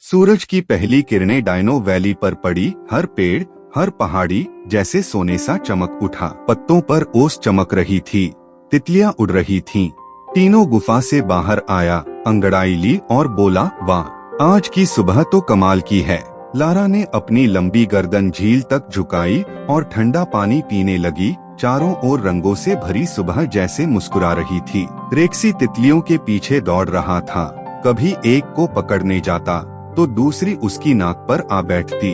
सूरज की पहली किरणें डायनो वैली पर पड़ी। हर पेड़, हर पहाड़ी जैसे सोने सा चमक उठा। पत्तों पर ओस चमक रही थी, तितलियां उड़ रही थीं। टीनो गुफा से बाहर आया, अंगड़ाई ली और बोला, वाह, आज की सुबह तो कमाल की है। लारा ने अपनी लंबी गर्दन झील तक झुकाई और ठंडा पानी पीने लगी। चारों ओर रंगों से भरी सुबह जैसे मुस्कुरा रही थी। रेक्सी तितलियों के पीछे दौड़ रहा था। कभी एक को पकड़ने जाता तो दूसरी उसकी नाक पर आ बैठती।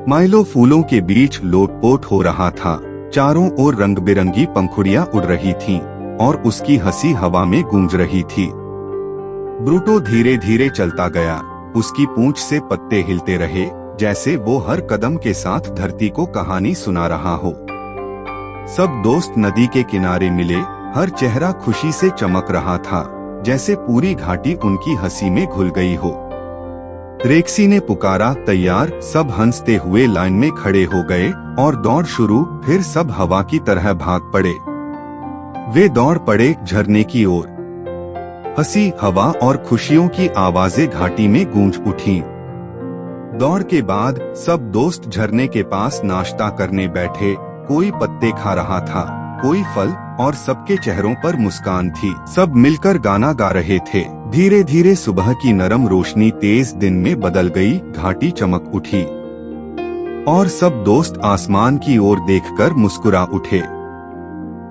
माइलो फूलों के बीच लोटपोट हो रहा था। चारों ओर रंग बिरंगी पंखुड़ियां उड़ रही थीं और उसकी हंसी हवा में गूंज रही थी। ब्रूटो धीरे धीरे चलता गया। उसकी पूंछ से पत्ते हिलते रहे, जैसे वो हर कदम के साथ धरती को कहानी सुना रहा हो। सब दोस्त नदी के किनारे मिले। हर चेहरा खुशी से चमक रहा था, जैसे पूरी घाटी उनकी हंसी में घुल गई हो। रेक्सी ने पुकारा, तैयार। सब हंसते हुए लाइन में खड़े हो गए और दौड़ शुरू। फिर सब हवा की तरह भाग पड़े। वे दौड़ पड़े झरने की ओर। हंसी, हवा और खुशियों की आवाजें घाटी में गूंज उठीं। दौड़ के बाद सब दोस्त झरने के पास नाश्ता करने बैठे। कोई पत्ते खा रहा था, कोई फल, और सबके चेहरों पर मुस्कान थी। सब मिलकर गाना गा रहे थे। धीरे धीरे सुबह की नरम रोशनी तेज दिन में बदल गई। घाटी चमक उठी और सब दोस्त आसमान की ओर देखकर मुस्कुरा उठे।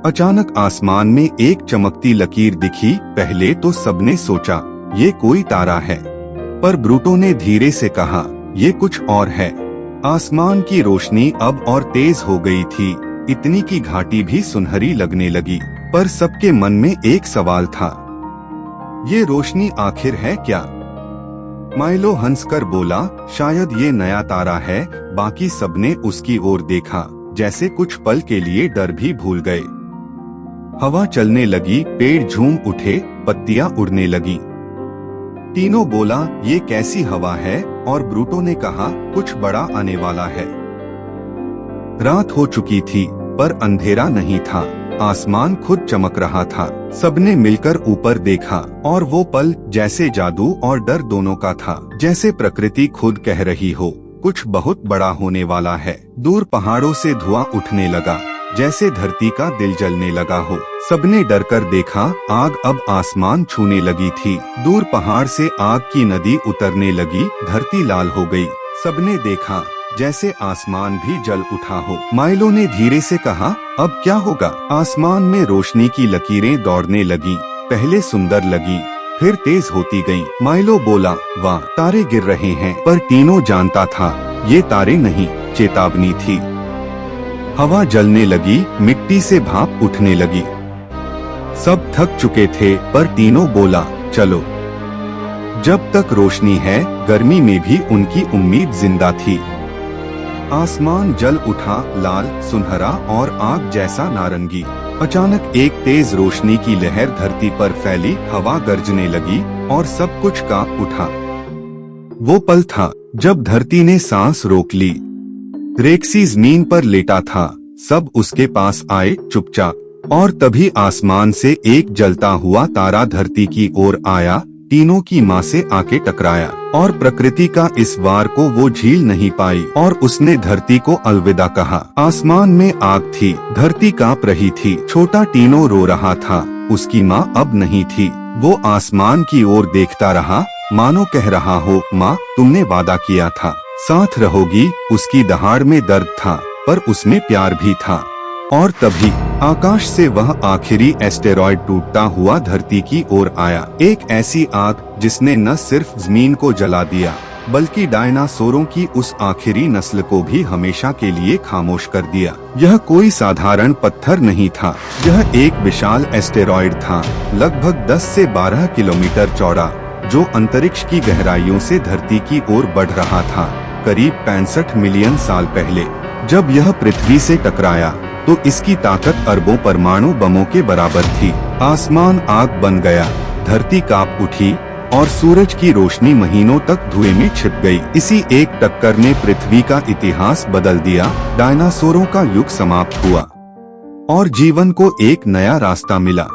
अचानक आसमान में एक चमकती लकीर दिखी। पहले तो सबने सोचा ये कोई तारा है, पर ब्रूटो ने धीरे से कहा, ये कुछ और है। आसमान की रोशनी अब और तेज हो गई थी, इतनी की घाटी भी सुनहरी लगने लगी। पर सबके मन में एक सवाल था, ये रोशनी आखिर है क्या? माइलो हंसकर बोला, शायद ये नया तारा है। बाकी सबने उसकी ओर देखा, जैसे कुछ पल के लिए डर भी भूल गए। हवा चलने लगी, पेड़ झूम उठे, पत्तियां उड़ने लगी। टीनो बोला, ये कैसी हवा है? और ब्रूटो ने कहा, कुछ बड़ा आने वाला है। रात हो चुकी थी, पर अंधेरा नहीं था। आसमान खुद चमक रहा था। सबने मिलकर ऊपर देखा और वो पल जैसे जादू और डर दोनों का था। जैसे प्रकृति खुद कह रही हो, कुछ बहुत बड़ा होने वाला है। दूर पहाड़ों से धुआं उठने लगा, जैसे धरती का दिल जलने लगा हो। सबने डरकर देखा, आग अब आसमान छूने लगी थी। दूर पहाड़ से आग की नदी उतरने लगी, धरती लाल हो गई। सबने देखा जैसे आसमान भी जल उठा हो। माइलो ने धीरे से कहा, अब क्या होगा? आसमान में रोशनी की लकीरें दौड़ने लगी। पहले सुंदर लगी, फिर तेज होती गईं। माइलो बोला, वाह, तारे गिर रहे हैं। पर टीनो जानता था, ये तारे नहीं, चेतावनी थी। हवा जलने लगी, मिट्टी से भाप उठने लगी। सब थक चुके थे, पर टीनो बोला, चलो। जब तक रोशनी है, गर्मी में भी उनकी उम्मीद जिंदा थी। आसमान जल उठा, लाल, सुनहरा और आग जैसा नारंगी। अचानक एक तेज रोशनी की लहर धरती पर फैली। हवा गरजने लगी और सब कुछ कांप उठा। वो पल था जब धरती ने सांस रोक ली। रेक्सी जमीन पर लेटा था। सब उसके पास आए, चुपचाप। और तभी आसमान से एक जलता हुआ तारा धरती की ओर आया। टीनो की माँ से आके टकराया और प्रकृति का इस वार को वो झील नहीं पाई और उसने धरती को अलविदा कहा। आसमान में आग थी, धरती कांप रही थी। छोटा टीनो रो रहा था। उसकी माँ अब नहीं थी। वो आसमान की ओर देखता रहा, मानो कह रहा हो, माँ, तुमने वादा किया था, साथ रहोगी। उसकी दहाड़ में दर्द था, पर उसमें प्यार भी था। और तभी आकाश से वह आखिरी एस्टेरॉयड टूटता हुआ धरती की ओर आया। एक ऐसी आग जिसने न सिर्फ जमीन को जला दिया, बल्कि डायनासोरों की उस आखिरी नस्ल को भी हमेशा के लिए खामोश कर दिया। यह कोई साधारण पत्थर नहीं था। यह एक विशाल एस्टेरॉयड था, लगभग 10 से 12 किलोमीटर चौड़ा, जो अंतरिक्ष की गहराइयों से धरती की ओर बढ़ रहा था। करीब 65 मिलियन साल पहले जब यह पृथ्वी से टकराया, तो इसकी ताकत अरबों परमाणु बमों के बराबर थी। आसमान आग बन गया, धरती कांप उठी और सूरज की रोशनी महीनों तक धुएं में छिप गई। इसी एक टक्कर ने पृथ्वी का इतिहास बदल दिया। डायनासोरों का युग समाप्त हुआ और जीवन को एक नया रास्ता मिला।